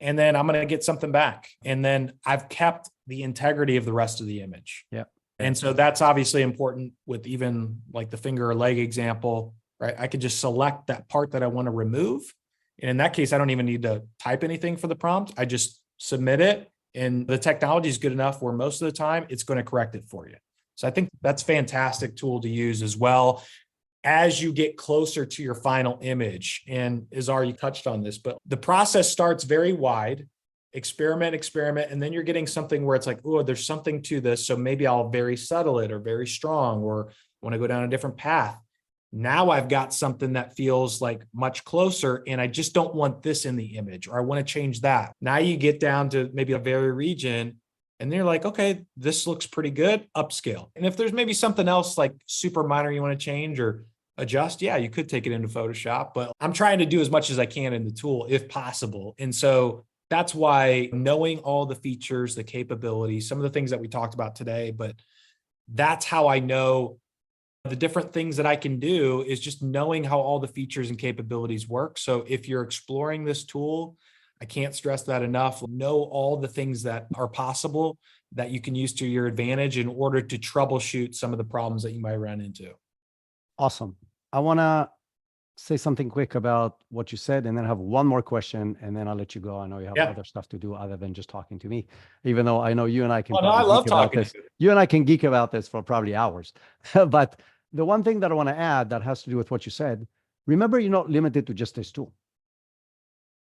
and then I'm going to get something back. And then I've kept the integrity of the rest of the image. Yeah. And so that's obviously important with even like the finger or leg example, right? I could just select that part that I want to remove. And in that case, I don't even need to type anything for the prompt. I just submit it, and the technology is good enough where most of the time it's going to correct it for you. So I think that's a fantastic tool to use as well as you get closer to your final image. And Izar, you touched on this, but the process starts very wide, experiment, and then you're getting something where it's like, oh, there's something to this. So maybe I'll very subtle it or very strong, or want to go down a different path. Now I've got something that feels like much closer, and I just don't want this in the image, or I want to change that. Now you get down to maybe a vary region, and they're like, okay, this looks pretty good, upscale. And if there's maybe something else like super minor you want to change or adjust, yeah, you could take it into Photoshop, but I'm trying to do as much as I can in the tool if possible. And so that's why knowing all the features, the capabilities, some of the things that we talked about today, but that's how I know the different things that I can do is just knowing how all the features and capabilities work. So if you're exploring this tool, I can't stress that enough. Know all the things that are possible that you can use to your advantage in order to troubleshoot some of the problems that you might run into. Awesome. I want to say something quick about what you said, and then I have one more question, and then I'll let you go. I know you have other stuff to do other than just talking to me, even though I know you and I can I love geek about talking this. You and I can geek about this for probably hours. But the one thing that I want to add that has to do with what you said, remember, you're not limited to just this tool.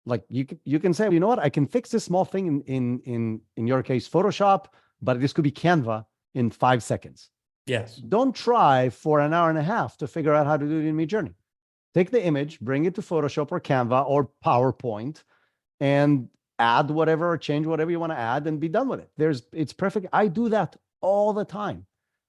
Like you can say, you know what, I can fix this small thing in your case, Photoshop, but this could be Canva in 5 seconds. Yes. Don't try for an hour and a half to figure out how to do it in MidJourney. Take the image, bring it to Photoshop or Canva or PowerPoint, and add whatever or change whatever you want to add and be done with it. It's perfect. I do that all the time.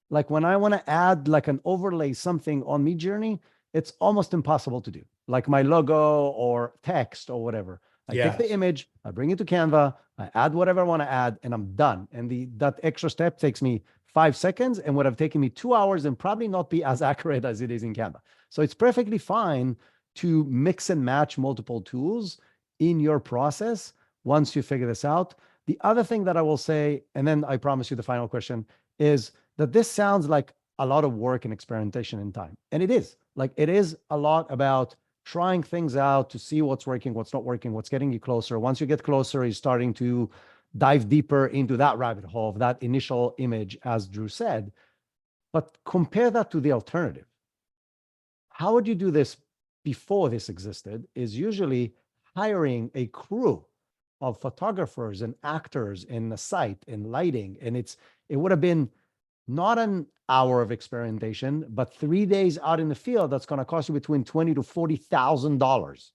Like when I want to add like an overlay something on MidJourney, it's almost impossible to do. Like my logo or text or whatever. I take the image, I bring it to Canva, I add whatever I want to add, and I'm done. And that extra step takes me 5 seconds and would have taken me 2 hours and probably not be as accurate as it is in Canva. So it's perfectly fine to mix and match multiple tools in your process once you figure this out. The other thing that I will say, and then I promise you the final question, is that this sounds like a lot of work and experimentation in time. And it is. Like it is a lot about trying things out to see what's working, what's not working, what's getting you closer. Once you get closer, you're starting to dive deeper into that rabbit hole of that initial image, as Drew said. But compare that to the alternative. How would you do this before this existed is usually hiring a crew of photographers and actors and a site and lighting. And it would have been not an hour of experimentation, but 3 days out in the field that's going to cost you between $20,000 to $40,000.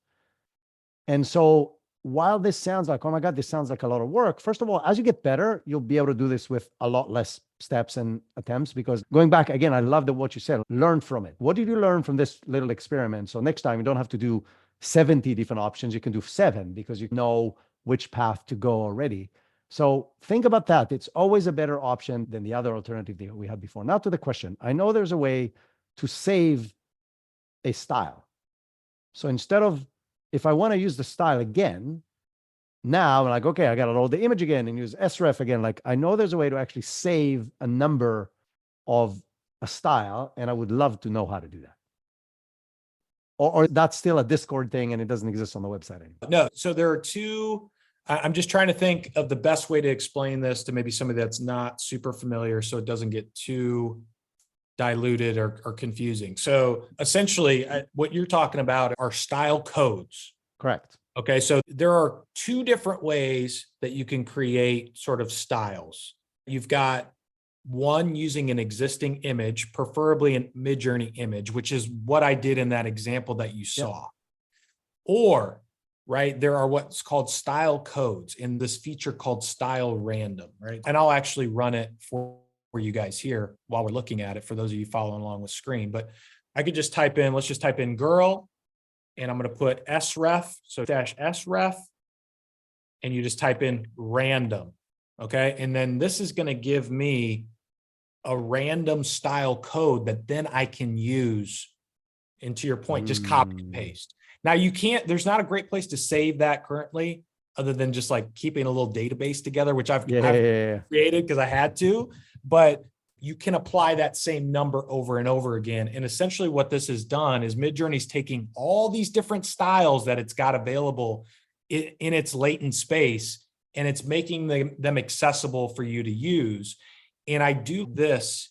And so while this sounds like, oh my God, this sounds like a lot of work, first of all, as you get better, you'll be able to do this with a lot less steps and attempts. Because going back again, I loved what you said, learn from it. What did you learn from this little experiment? So next time you don't have to do 70 different options, you can do 7 because you know which path to go already. So think about that. It's always a better option than the other alternative that we had before. Now to the question. I know there's a way to save a style. So instead of, if I want to use the style again, now I'm like, okay, I got to load the image again and use sref again. Like I know there's a way to actually save a number of a style, and I would love to know how to do that. Or that's still a Discord thing and it doesn't exist on the website anymore. No, so there are two. I'm just trying to think of the best way to explain this to maybe somebody that's not super familiar so it doesn't get too diluted or confusing. So essentially what you're talking about are style codes. Correct. Okay, so there are 2 different ways that you can create sort of styles. You've got one using an existing image, preferably an MidJourney image, which is what I did in that example that you saw. Or right, there are what's called style codes in this feature called style random, right? And I'll actually run it for you guys here while we're looking at it for those of you following along with screen. But I could just type in, let's just type in girl, and I'm going to put sref, so -sref, and you just type in random, okay? And then this is going to give me a random style code that then I can use, and to your point, just copy and paste. Now you can't, there's not a great place to save that currently other than just like keeping a little database together, which I've created because I had to, but you can apply that same number over and over again. And essentially what this has done is MidJourney's taking all these different styles that it's got available in its latent space, and it's making them accessible for you to use. And I do this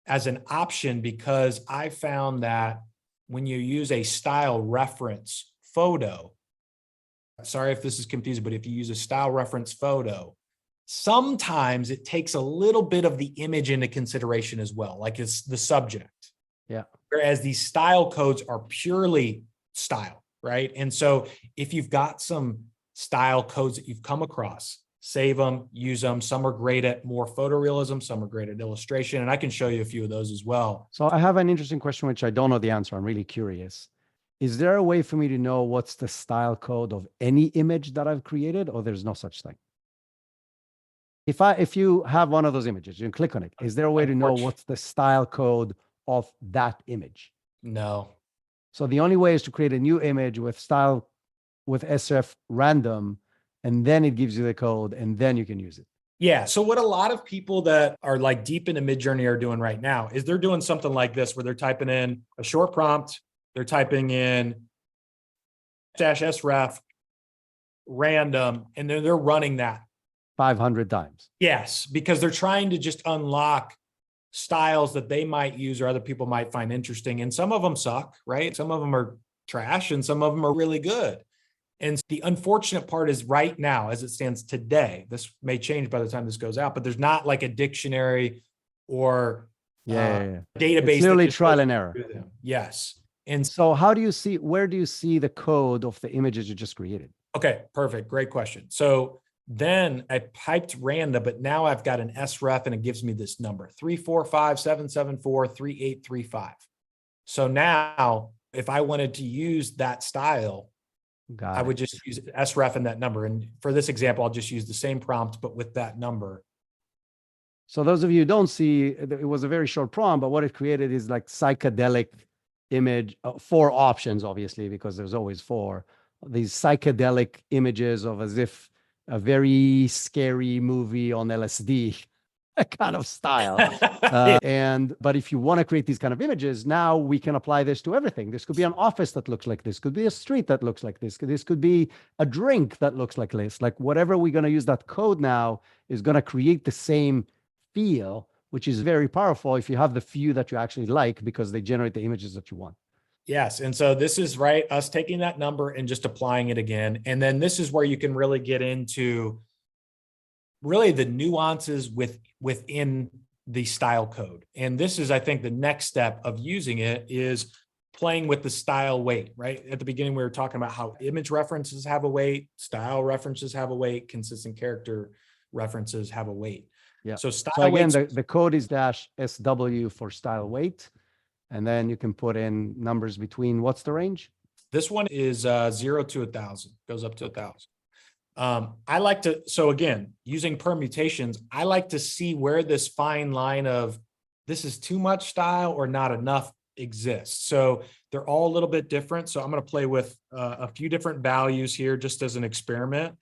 as an option because I found that when you use a style reference photo, sorry if this is confusing, but if you use a style reference photo, sometimes it takes a little bit of the image into consideration as well, like it's the subject. Yeah. Whereas these style codes are purely style, right? And so if you've got some style codes that you've come across, save them, use them. Some are great at more photorealism, some are great at illustration, and I can show you a few of those as well. So I have an interesting question, which I don't know the answer. I'm really curious. Is there a way for me to know what's the style code of any image that I've created, or there's no such thing? If you have one of those images, you can click on it. Is there a way to know what's the style code of that image? No. So the only way is to create a new image with style, with SF random, and then it gives you the code, and then you can use it. Yeah. So what a lot of people that are like deep into MidJourney are doing right now is they're doing something like this, where they're typing in a short prompt, they're typing in -sref random, and then they're running that 500 times. Yes, because they're trying to just unlock styles that they might use or other people might find interesting. And some of them suck, right? Some of them are trash and some of them are really good. And the unfortunate part is right now, as it stands today, this may change by the time this goes out, but there's not like a dictionary or database. It's literally trial and error. Yes. And so how do you see, where do you see the code of the images you just created? Okay, perfect. Great question. So then I piped random, but now I've got an sref and it gives me this number 345-774-3835. So now if I wanted to use that style, I would just use sref and that number. And for this example, I'll just use the same prompt, but with that number. So those of you who don't see, it was a very short prompt, but what it created is like psychedelic image, 4 options, obviously, because there's always 4, these psychedelic images of as if a very scary movie on LSD kind of style. But if you want to create these kind of images, now we can apply this to everything. This could be an office that looks like this, could be a street that looks like this. This could be a drink that looks like this. Like whatever we're going to use that code now is going to create the same feel, which is very powerful if you have the few that you actually like, because they generate the images that you want. Yes. And so this is right, us taking that number and just applying it again. And then this is where you can really get into really the nuances within the style code. And this is, I think, the next step of using it is playing with the style weight, right? At the beginning, we were talking about how image references have a weight, style references have a weight, consistent character references have a weight. Yeah. So style so again, the code is -SW for style weight. And then you can put in numbers between, what's the range? This one is 0 to 1,000, goes up to 1,000. I like to, so again, using permutations, I like to see where this fine line of this is too much style or not enough exists. So they're all a little bit different. So I'm going to play with a few different values here just as an experiment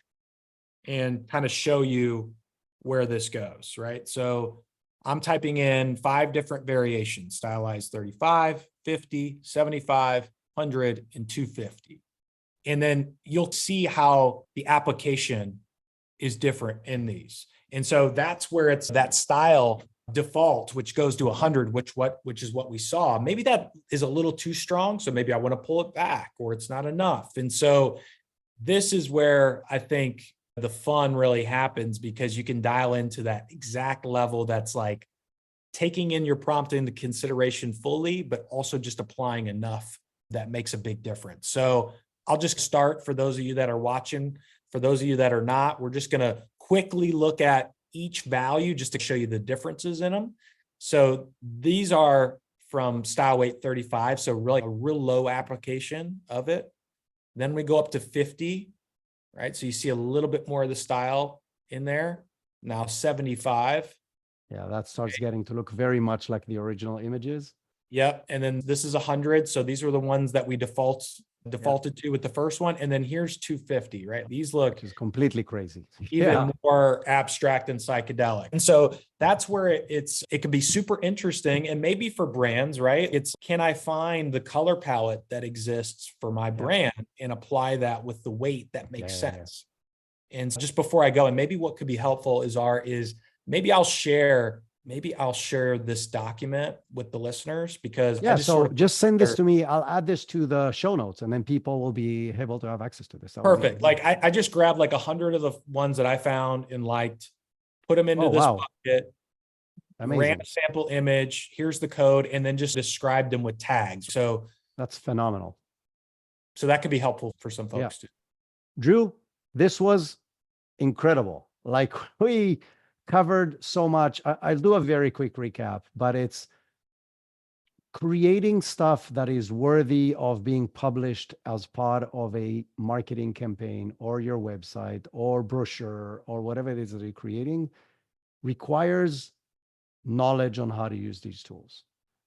and kind of show you where this goes, right? So I'm typing in 5 different variations: stylized 35, 50, 75, 100, and 250. And then you'll see how the application is different in these. And so that's where it's that style default, which goes to 100, which is what we saw. Maybe that is a little too strong. So maybe I want to pull it back, or it's not enough. And so this is where I think the fun really happens, because you can dial into that exact level that's like taking in your prompt into consideration fully, but also just applying enough that makes a big difference. So I'll just start for those of you that are watching. For those of you that are not, we're just going to quickly look at each value just to show you the differences in them. So these are from style weight 35. So really a real low application of it. Then we go up to 50. Right? So you see a little bit more of the style in there. Now 75. Yeah, that starts getting to look very much like the original images. Yep. And then this is 100. So these are the ones that we defaulted to with the first one. And then here's 250, right? These look is completely crazy. Even more abstract and psychedelic. And so that's where it can be super interesting. And maybe for brands, right? It's, can I find the color palette that exists for my brand and apply that with the weight that makes sense? And so just before I go, and maybe what could be helpful is maybe I'll share this document with the listeners, because just send this to me. I'll add this to the show notes, and then people will be able to have access to this. Perfect. Like I just grabbed like 100 of the ones that I found and liked, put them into this bucket, Amazing. ran a sample image, here's the code, and then just described them with tags. So that's phenomenal. So that could be helpful for some folks too. Drew, this was incredible. Like, we covered so much. I'll do a very quick recap, but it's creating stuff that is worthy of being published as part of a marketing campaign or your website or brochure or whatever it is that you're creating requires knowledge on how to use these tools.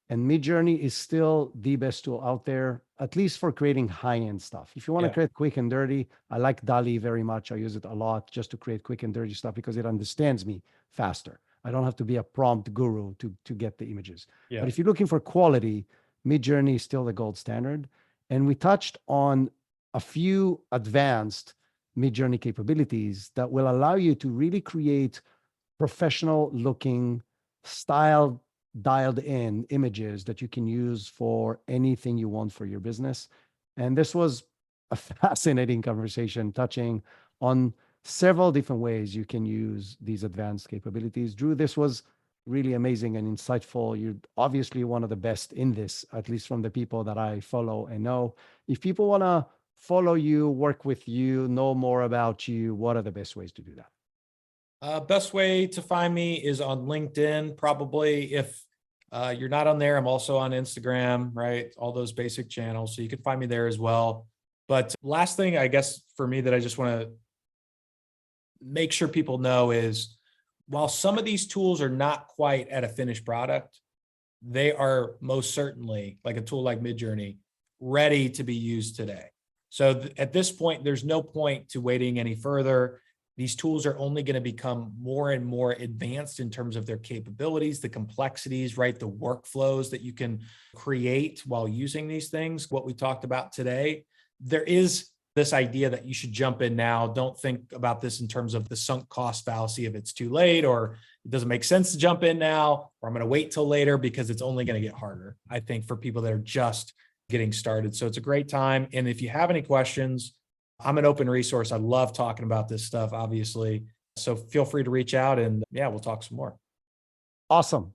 And MidJourney is still the best tool out there, at least for creating high-end stuff. If you want to create quick and dirty, I like DALL-E very much. I use it a lot just to create quick and dirty stuff because it understands me faster. I don't have to be a prompt guru to get the images. But if you're looking for quality, MidJourney is still the gold standard. And we touched on a few advanced MidJourney capabilities that will allow you to really create professional looking, styled, dialed in images that you can use for anything you want for your business. And this was a fascinating conversation touching on several different ways you can use these advanced capabilities. Drew, this was really amazing and insightful. You're obviously one of the best in this, at least from the people that I follow and know. If people want to follow you, work with you, know more about you, what are the best ways to do that? Best way to find me is on LinkedIn, probably. If you're not on there, I'm also on Instagram, right? All those basic channels. So you can find me there as well. But last thing, I guess, for me that I just want to make sure people know is, while some of these tools are not quite at a finished product, they are most certainly, like a tool like MidJourney, ready to be used today. So at this point, there's no point to waiting any further. These tools are only going to become more and more advanced in terms of their capabilities, the complexities, right? The workflows that you can create while using these things. What we talked about today, there is this idea that you should jump in now. Don't think about this in terms of the sunk cost fallacy of it's too late, or it doesn't make sense to jump in now, or I'm going to wait till later, because it's only going to get harder, I think, for people that are just getting started. So it's a great time. And if you have any questions, I'm an open resource. I love talking about this stuff, obviously. So feel free to reach out, and we'll talk some more. Awesome.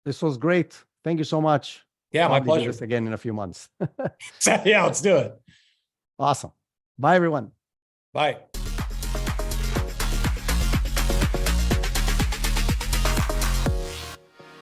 This was great. Thank you so much. Yeah, my pleasure. Do this again in a few months. Yeah, let's do it. Awesome. Bye, everyone. Bye.